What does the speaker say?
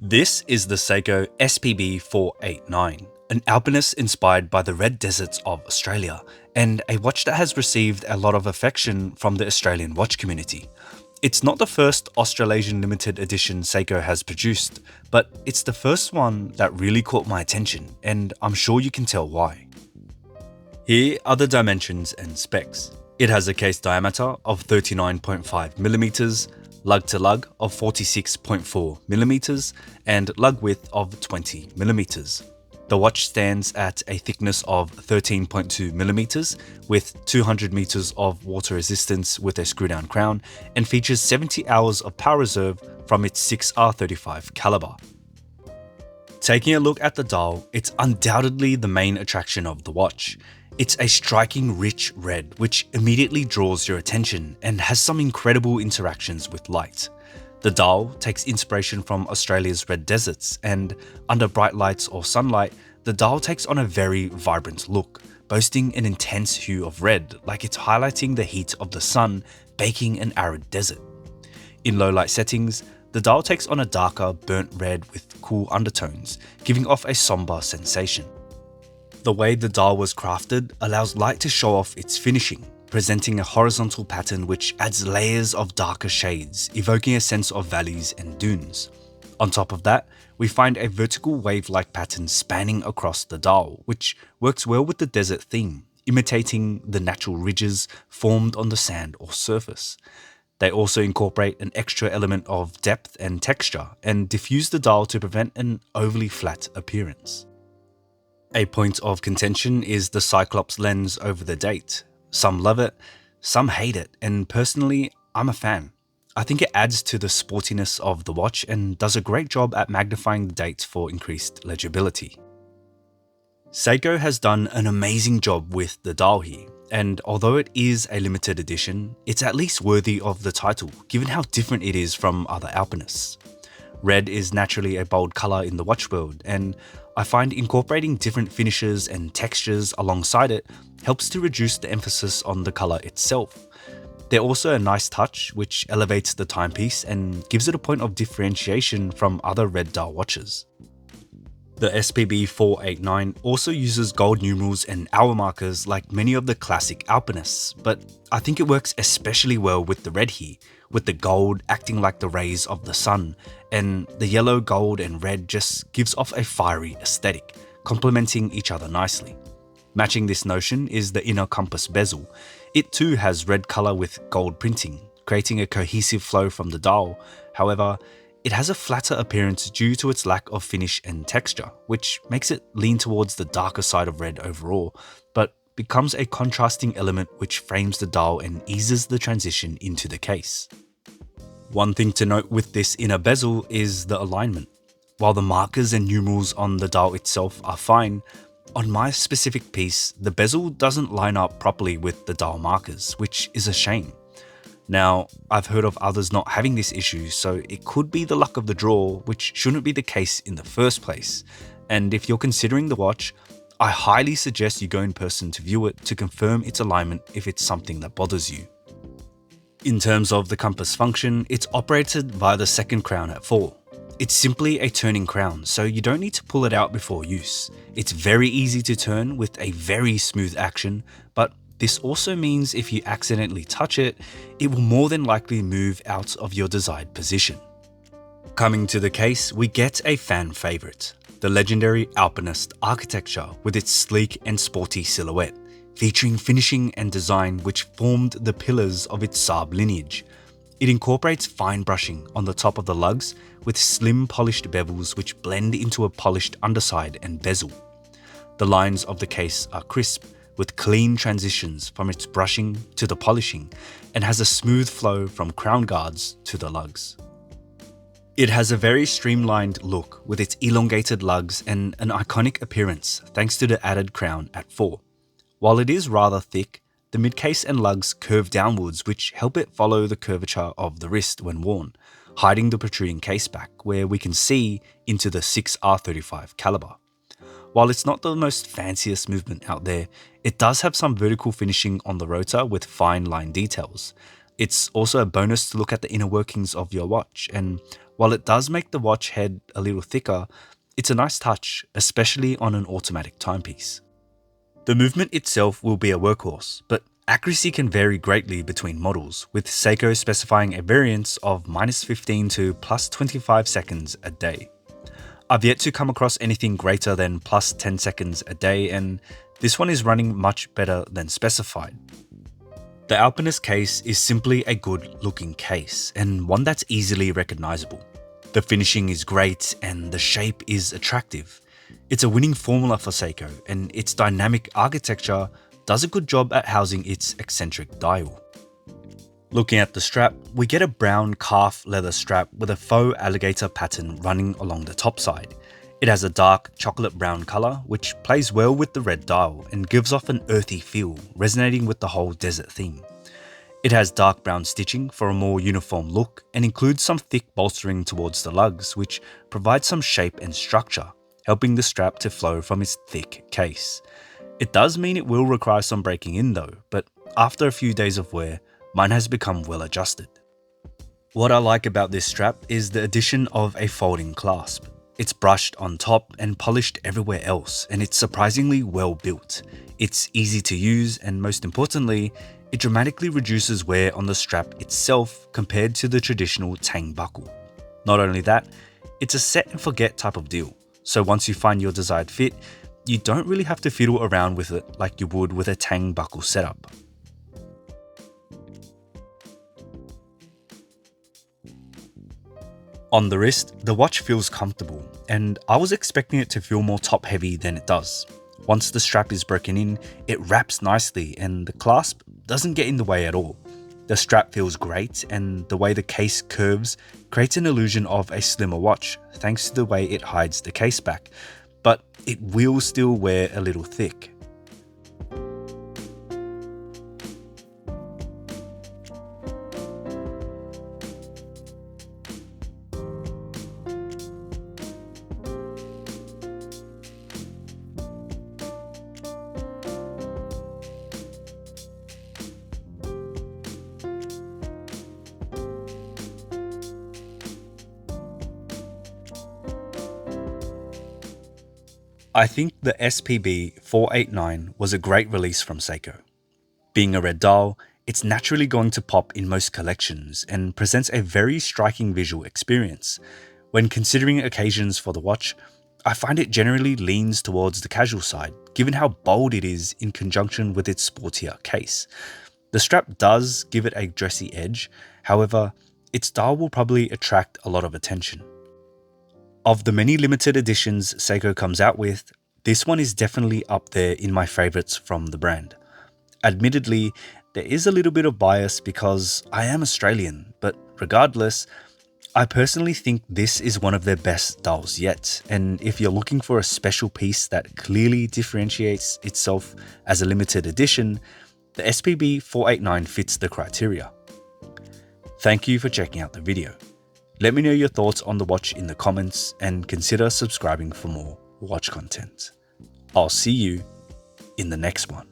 This is the Seiko SPB489, an Alpinist inspired by the red deserts of Australia, and a watch that has received a lot of affection from the Australian watch community. It's not the first Australasian limited edition Seiko has produced, but it's the first one that really caught my attention, and I'm sure you can tell why. Here are the dimensions and specs. It has a case diameter of 39.5mm, lug to lug of 46.4mm, and lug width of 20mm. The watch stands at a thickness of 13.2mm with 200 meters of water resistance with a screw down crown, and features 70 hours of power reserve from its 6R35 caliber. Taking a look at the dial, it's undoubtedly the main attraction of the watch. It's a striking rich red which immediately draws your attention and has some incredible interactions with light. The dial takes inspiration from Australia's red deserts, and under bright lights or sunlight, the dial takes on a very vibrant look, boasting an intense hue of red, like it's highlighting the heat of the sun baking an arid desert. In low light settings, the dial takes on a darker burnt red with cool undertones, giving off a somber sensation. The way the dial was crafted allows light to show off its finishing, presenting a horizontal pattern which adds layers of darker shades, evoking a sense of valleys and dunes. On top of that, we find a vertical wave-like pattern spanning across the dial, which works well with the desert theme, imitating the natural ridges formed on the sand or surface. They also incorporate an extra element of depth and texture and diffuse the dial to prevent an overly flat appearance. A point of contention is the Cyclops lens over the date. Some love it, some hate it, and personally, I'm a fan. I think it adds to the sportiness of the watch and does a great job at magnifying the dates for increased legibility. Seiko has done an amazing job with the dial here, and although it is a limited edition, it's at least worthy of the title given how different it is from other Alpinists. Red is naturally a bold colour in the watch world, and I find incorporating different finishes and textures alongside it helps to reduce the emphasis on the colour itself. They're also a nice touch which elevates the timepiece and gives it a point of differentiation from other red dial watches. The SPB489 also uses gold numerals and hour markers like many of the classic Alpinists, but I think it works especially well with the red here, with the gold acting like the rays of the sun, and the yellow, gold and red just gives off a fiery aesthetic, complementing each other nicely. Matching this notion is the inner compass bezel. It too has red colour with gold printing, creating a cohesive flow from the dial. However, it has a flatter appearance due to its lack of finish and texture, which makes it lean towards the darker side of red overall, but becomes a contrasting element which frames the dial and eases the transition into the case. One thing to note with this inner bezel is the alignment. While the markers and numerals on the dial itself are fine, on my specific piece, the bezel doesn't line up properly with the dial markers, which is a shame. Now, I've heard of others not having this issue, so it could be the luck of the draw, which shouldn't be the case in the first place. And if you're considering the watch, I highly suggest you go in person to view it to confirm its alignment if it's something that bothers you. In terms of the compass function, it's operated via the second crown at 4. It's simply a turning crown, so you don't need to pull it out before use. It's very easy to turn with a very smooth action, but this also means if you accidentally touch it, it will more than likely move out of your desired position. Coming to the case, we get a fan favourite, the legendary Alpinist architecture with its sleek and sporty silhouette, featuring finishing and design which formed the pillars of its Saab lineage. It incorporates fine brushing on the top of the lugs with slim polished bevels which blend into a polished underside and bezel. The lines of the case are crisp, with clean transitions from its brushing to the polishing, and has a smooth flow from crown guards to the lugs. It has a very streamlined look with its elongated lugs and an iconic appearance thanks to the added crown at 4. While it is rather thick, the midcase and lugs curve downwards which help it follow the curvature of the wrist when worn, hiding the protruding case back where we can see into the 6R35 caliber. While it's not the most fanciest movement out there, it does have some vertical finishing on the rotor with fine line details. It's also a bonus to look at the inner workings of your watch, and While it does make the watch head a little thicker, it's a nice touch, especially on an automatic timepiece. The movement itself will be a workhorse, but accuracy can vary greatly between models, with Seiko specifying a variance of -15 to +25 seconds a day. I've yet to come across anything greater than +10 seconds a day, and this one is running much better than specified. The Alpinist case is simply a good looking case, and one that's easily recognizable. The finishing is great and the shape is attractive. It's a winning formula for Seiko, and its dynamic architecture does a good job at housing its eccentric dial. Looking at the strap, we get a brown calf leather strap with a faux alligator pattern running along the top side. It has a dark chocolate brown color, which plays well with the red dial and gives off an earthy feel, resonating with the whole desert theme. It has dark brown stitching for a more uniform look and includes some thick bolstering towards the lugs, which provides some shape and structure, helping the strap to flow from its thick case. It does mean it will require some breaking in though, but after a few days of wear, mine has become well adjusted. What I like about this strap is the addition of a folding clasp. It's brushed on top and polished everywhere else, and it's surprisingly well built. It's easy to use, and most importantly, it dramatically reduces wear on the strap itself compared to the traditional tang buckle. Not only that, it's a set and forget type of deal, so once you find your desired fit, you don't really have to fiddle around with it like you would with a tang buckle setup. On the wrist, the watch feels comfortable, and I was expecting it to feel more top heavy than it does. Once the strap is broken in, it wraps nicely and the clasp doesn't get in the way at all. The strap feels great, and the way the case curves creates an illusion of a slimmer watch thanks to the way it hides the case back, but it will still wear a little thick. I think the SPB489 was a great release from Seiko. Being a red dial, it's naturally going to pop in most collections and presents a very striking visual experience. When considering occasions for the watch, I find it generally leans towards the casual side, given how bold it is in conjunction with its sportier case. The strap does give it a dressy edge, however, its dial will probably attract a lot of attention. Of the many limited editions Seiko comes out with, this one is definitely up there in my favorites from the brand. Admittedly, there is a little bit of bias because I am Australian, but regardless, I personally think this is one of their best dials yet, and if you're looking for a special piece that clearly differentiates itself as a limited edition, the SPB489 fits the criteria. Thank you for checking out the video. Let me know your thoughts on the watch in the comments and consider subscribing for more watch content. I'll see you in the next one.